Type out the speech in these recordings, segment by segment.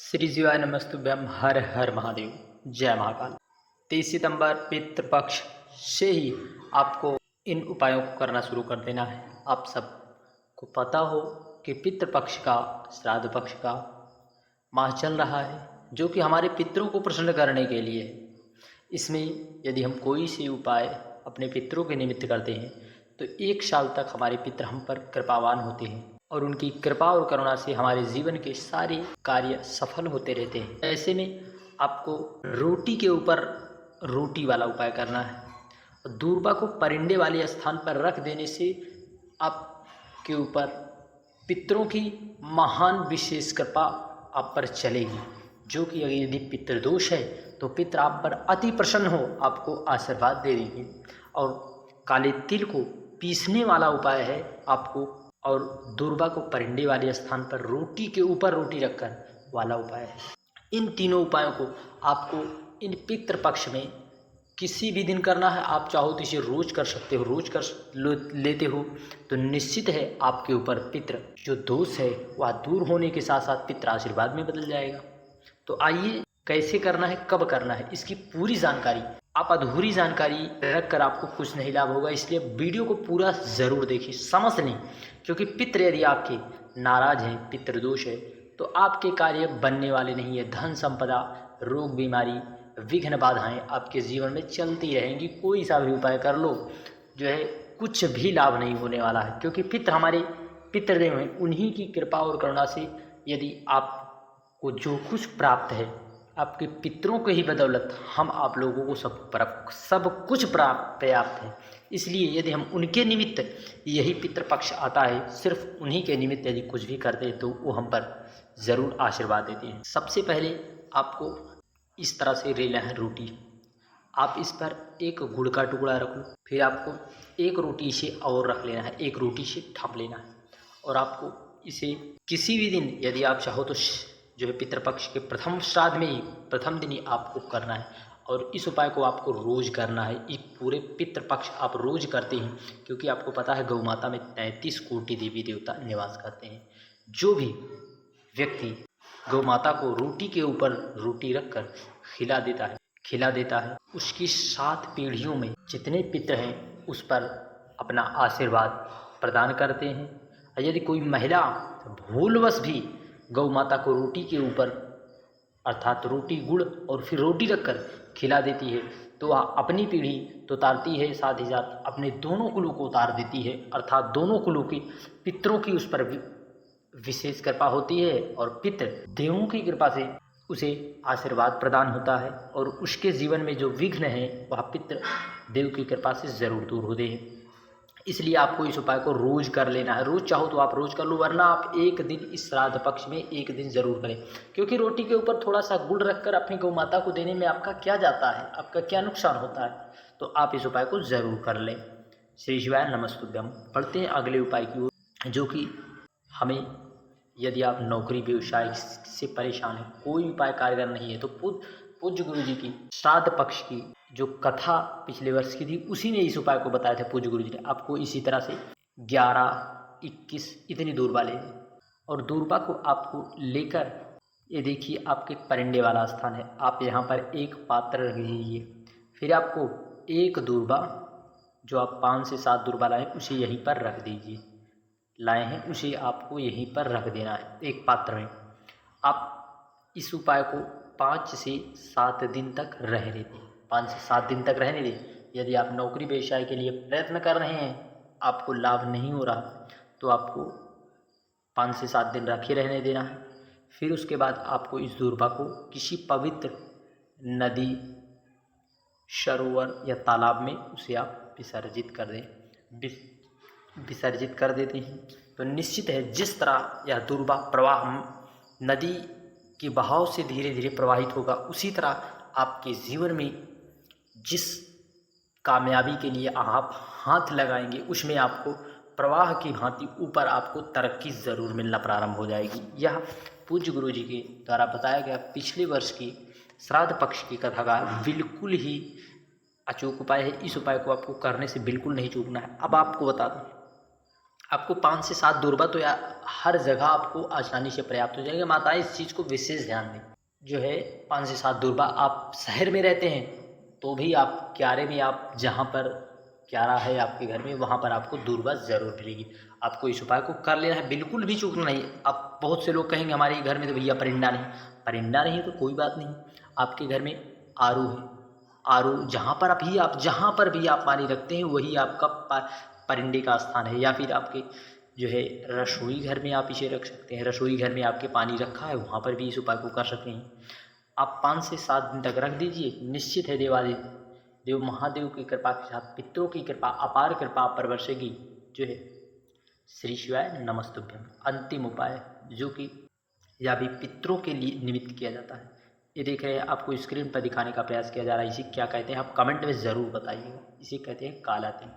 श्री शिवाय नमस्तुभ्यम। हर हर महादेव। जय महाकाल। 23 सितंबर पितृपक्ष से ही आपको इन उपायों को करना शुरू कर देना है। आप सबको पता हो कि पितृपक्ष का श्राद्ध पक्ष का माह चल रहा है, जो कि हमारे पितरों को प्रसन्न करने के लिए है। इसमें यदि हम कोई से उपाय अपने पितरों के निमित्त करते हैं तो 1 साल तक हमारे पितर हम पर कृपावान होते हैं और उनकी कृपा और करुणा से हमारे जीवन के सारे कार्य सफल होते रहते हैं। ऐसे में आपको रोटी के ऊपर रोटी वाला उपाय करना है और दूर्वा को परिंदे वाले स्थान पर रख देने से आपके ऊपर पितरों की महान विशेष कृपा आप पर चलेगी, जो कि अगर यदि पितृदोष है तो पितर आप पर अति प्रसन्न हो आपको आशीर्वाद दे देंगे। और काले तिल को पीसने वाला उपाय है आपको, और दूर्वा को परिंदे वाले स्थान पर रोटी के ऊपर रोटी रखकर वाला उपाय है। इन तीनों उपायों को आपको इन पितृपक्ष में किसी भी दिन करना है। आप चाहो तो इसे रोज कर सकते हो, रोज कर लेते हो तो निश्चित है आपके ऊपर पितृ जो दोष है वह दूर होने के साथ साथ पितृ आशीर्वाद में बदल जाएगा। तो आइए कैसे करना है, कब करना है, इसकी पूरी जानकारी। आप अधूरी जानकारी रखकर आपको कुछ नहीं लाभ होगा, इसलिए वीडियो को पूरा ज़रूर देखिए, समझ लें। क्योंकि पितृ यदि आपके नाराज हैं, पितृदोष है, तो आपके कार्य बनने वाले नहीं है। धन संपदा, रोग बीमारी, विघ्न बाधाएं आपके जीवन में चलती रहेंगी। कोई सा भी उपाय कर लो जो है कुछ भी लाभ नहीं होने वाला है, क्योंकि पितृ हमारे पितृदेव हैं। उन्हीं की कृपा और करुणा से यदि आपको जो कुछ प्राप्त है आपके पितरों के ही बदौलत हम आप लोगों को सब कुछ पर्याप्त है। इसलिए यदि हम उनके निमित्त, यही पितृपक्ष आता है, सिर्फ उन्हीं के निमित्त यदि कुछ भी करते हैं तो वो हम पर ज़रूर आशीर्वाद देते हैं। सबसे पहले आपको इस तरह से लेना है रोटी। आप इस पर एक गुड़ का टुकड़ा रख लो, फिर आपको एक रोटी से और रख लेना है, एक रोटी से ढाँप लेना है। और आपको इसे किसी भी दिन यदि आप चाहो तो जो है पितृपक्ष के प्रथम श्राद्ध में ही प्रथम दिन ही आपको करना है। और इस उपाय को आपको रोज करना है। इस पूरे पितृपक्ष आप रोज करते हैं, क्योंकि आपको पता है गौ माता में 33 कोटि देवी देवता निवास करते हैं। जो भी व्यक्ति गौ माता को रोटी के ऊपर रोटी रखकर खिला देता है उसकी 7 पीढ़ियों में जितने पितृ हैं उस पर अपना आशीर्वाद प्रदान करते हैं। और यदि कोई महिला भूलवश भी गौ माता को रोटी के ऊपर अर्थात रोटी गुड़ और फिर रोटी रखकर खिला देती है तो वह अपनी पीढ़ी तो उतारती है, साथ ही साथ अपने दोनों कुलों को उतार देती है। अर्थात दोनों कुलों की पितरों की उस पर विशेष कृपा होती है और पितृ देवों की कृपा से उसे आशीर्वाद प्रदान होता है और उसके जीवन में जो विघ्न है वह पितृ देव की कृपा से ज़रूर दूर होते हैं। इसलिए आपको इस उपाय को रोज कर लेना है। रोज चाहो तो आप रोज कर लो, वरना आप एक दिन इस श्राद्ध पक्ष में एक दिन जरूर करें। क्योंकि रोटी के ऊपर थोड़ा सा गुड़ रखकर अपनी गौ माता को देने में आपका क्या जाता है, आपका क्या नुकसान होता है। तो आप इस उपाय को जरूर कर लें। श्री शिवाय नमस्तुभ्यम। बढ़ते हैं अगले उपाय की ओर, जो कि हमें यदि आप नौकरी व्यवसाय से परेशान हैं, कोई उपाय कारगर नहीं है, तो पूज्य गुरु जी की श्राद्ध पक्ष की जो कथा पिछले वर्ष की थी उसी ने इस उपाय को बताया था। पूज्य गुरु जी ने आपको इसी तरह से 11, 21 इतनी दूर्वा लेनी और दूर्वा को आपको लेकर, ये देखिए आपके परिंदे वाला स्थान है, आप यहाँ पर एक पात्र रख दीजिए। फिर आपको एक दूर्वा जो आप 5 से 7 दूर्वा लाए उसे यहीं पर रख दीजिए, लाए हैं उसे आपको यहीं पर रख देना है एक पात्र में। आप इस उपाय को 5 से 7 दिन तक रहने दें, 5 से 7 दिन तक रहने दें। यदि आप नौकरी व्यवसाय के लिए प्रयत्न कर रहे हैं, आपको लाभ नहीं हो रहा, तो आपको 5 से 7 दिन रखे रहने देना है। फिर उसके बाद आपको इस दूर्वा को किसी पवित्र नदी, सरोवर या तालाब में उसे आप विसर्जित कर दें। विसर्जित कर देते हैं तो निश्चित है जिस तरह यह दूर्वा प्रवाह नदी के बहाव से धीरे धीरे प्रवाहित होगा, उसी तरह आपके जीवन में जिस कामयाबी के लिए आप हाथ लगाएंगे उसमें आपको प्रवाह की भांति ऊपर आपको तरक्की ज़रूर मिलना प्रारंभ हो जाएगी। यह पूज्य गुरु जी के द्वारा बताया गया पिछले वर्ष की श्राद्ध पक्ष की कथा का बिल्कुल ही अचूक उपाय है। इस उपाय को आपको करने से बिल्कुल नहीं चूकना है। अब आपको बता दूँ, आपको 5 से 7 दूर्वा तो या हर जगह आपको आसानी से प्राप्त हो जाएंगे। माताएं इस चीज़ को विशेष ध्यान दें। जो है 5 से 7 दूर्वा, आप शहर में रहते हैं तो भी आप क्यारे में, आप जहाँ पर क्यारा है आपके घर में, वहाँ पर आपको दूर्वा ज़रूर मिलेगी। आपको इस उपाय को कर लेना है, बिल्कुल भी चूकना नहीं। अब बहुत से लोग कहेंगे हमारे घर में तो भैया परिंदा नहीं। परिंदा नहीं तो कोई बात नहीं, आपके घर में आरू है। आरू जहाँ पर आप जहाँ पर भी आप पानी रखते हैं वही आपका परिंदे का स्थान है। या फिर आपके जो है रसोई घर में आप इसे रख सकते हैं। रसोई घर में आपके पानी रखा है, वहाँ पर भी इस उपाय को कर सकते हैं। आप 5 से 7 दिन तक रख दीजिए। निश्चित है देव महादेव की कृपा के साथ, पितरों की कृपा, अपार कृपा आप पर बरसेगी। जो है श्री शिवाय नमस्तुभ्यम अंतिम उपाय, जो कि यह भी पितरों के लिए निमित्त किया जाता है। ये देख रहे हैं, आपको स्क्रीन पर दिखाने का प्रयास किया जा रहा है। इसे क्या कहते हैं आप कमेंट में ज़रूर बताइएगा। इसे कहते हैं काला तिल।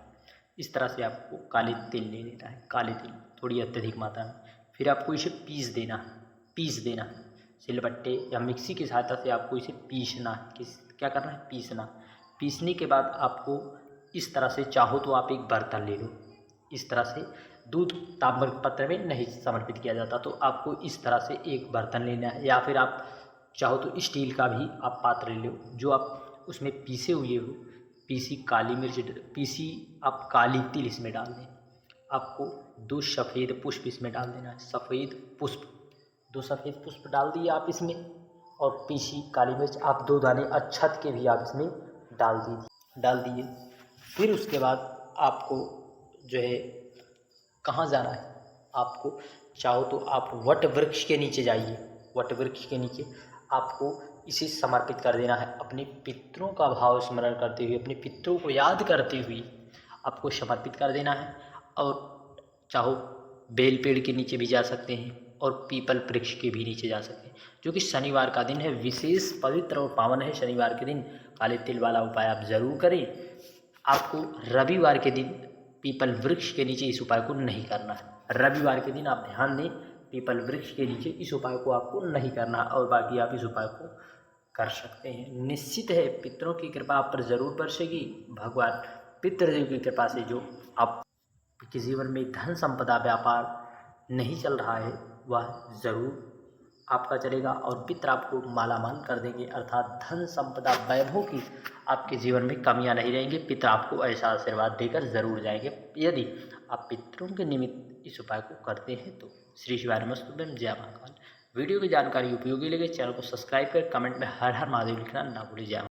इस तरह से आपको काले तिल ले लेना है, काले तिल थोड़ी अत्यधिक मात्रा में। फिर आपको इसे पीस देना है सिलबट्टे या मिक्सी की सहायता से आपको इसे पीसना है। क्या करना है? पीसना। पीसने के बाद आपको इस तरह से, चाहो तो आप एक बर्तन ले लो। इस तरह से दूध ताम्र पत्र में नहीं समर्पित किया जाता, तो आपको इस तरह से एक बर्तन लेना है। या फिर आप चाहो तो स्टील का भी आप पात्र ले लो, जो आप उसमें पीसे हुए हो। पीसी काली मिर्च, पीसी आप काली तिल इसमें डाल दें। आपको 2 सफ़ेद पुष्प इसमें डाल देना है। सफ़ेद पुष्प, 2 सफ़ेद पुष्प डाल दिए आप इसमें। और पीसी काली मिर्च आप 2 दाने अक्षत के भी आप इसमें डाल दिए। फिर उसके बाद आपको जो है कहाँ जाना है? आपको चाहो तो आप वट वृक्ष के नीचे जाइए। वट वृक्ष के नीचे आपको इसे समर्पित कर देना है। अपने पितरों का भाव स्मरण करते हुए, अपने पितरों को याद करते हुए आपको समर्पित कर देना है। और चाहो बेल पेड़ के नीचे भी जा सकते हैं और पीपल वृक्ष के भी नीचे जा सकते हैं, जो कि शनिवार का दिन है। विशेष पवित्र और पावन है शनिवार के दिन। काले तिल वाला उपाय आप ज़रूर करें। आपको रविवार के दिन पीपल वृक्ष के नीचे इस उपाय को नहीं करना है। रविवार के दिन आप ध्यान दें, पीपल वृक्ष के नीचे इस उपाय को आपको नहीं करना। और बाकी आप इस उपाय को कर सकते हैं। निश्चित है पितरों की कृपा आप पर ज़रूर बरसेगी। भगवान पितृदेव की कृपा से जो आपके जीवन में धन संपदा व्यापार नहीं चल रहा है, वह ज़रूर आपका चलेगा। और पितर आपको मालामाल कर देंगे, अर्थात धन संपदा वैभव की आपके जीवन में कमियां नहीं रहेंगी। पितर आपको ऐसा आशीर्वाद देकर ज़रूर जाएंगे यदि आप पितरों के निमित्त इस उपाय को करते हैं तो। श्री शिवाय नमस्तुभ्यम, जय महाकाल। वीडियो की जानकारी उपयोगी लगे चैनल को सब्सक्राइब कर कमेंट में हर हर महादेव लिखना ना भूलिए। जय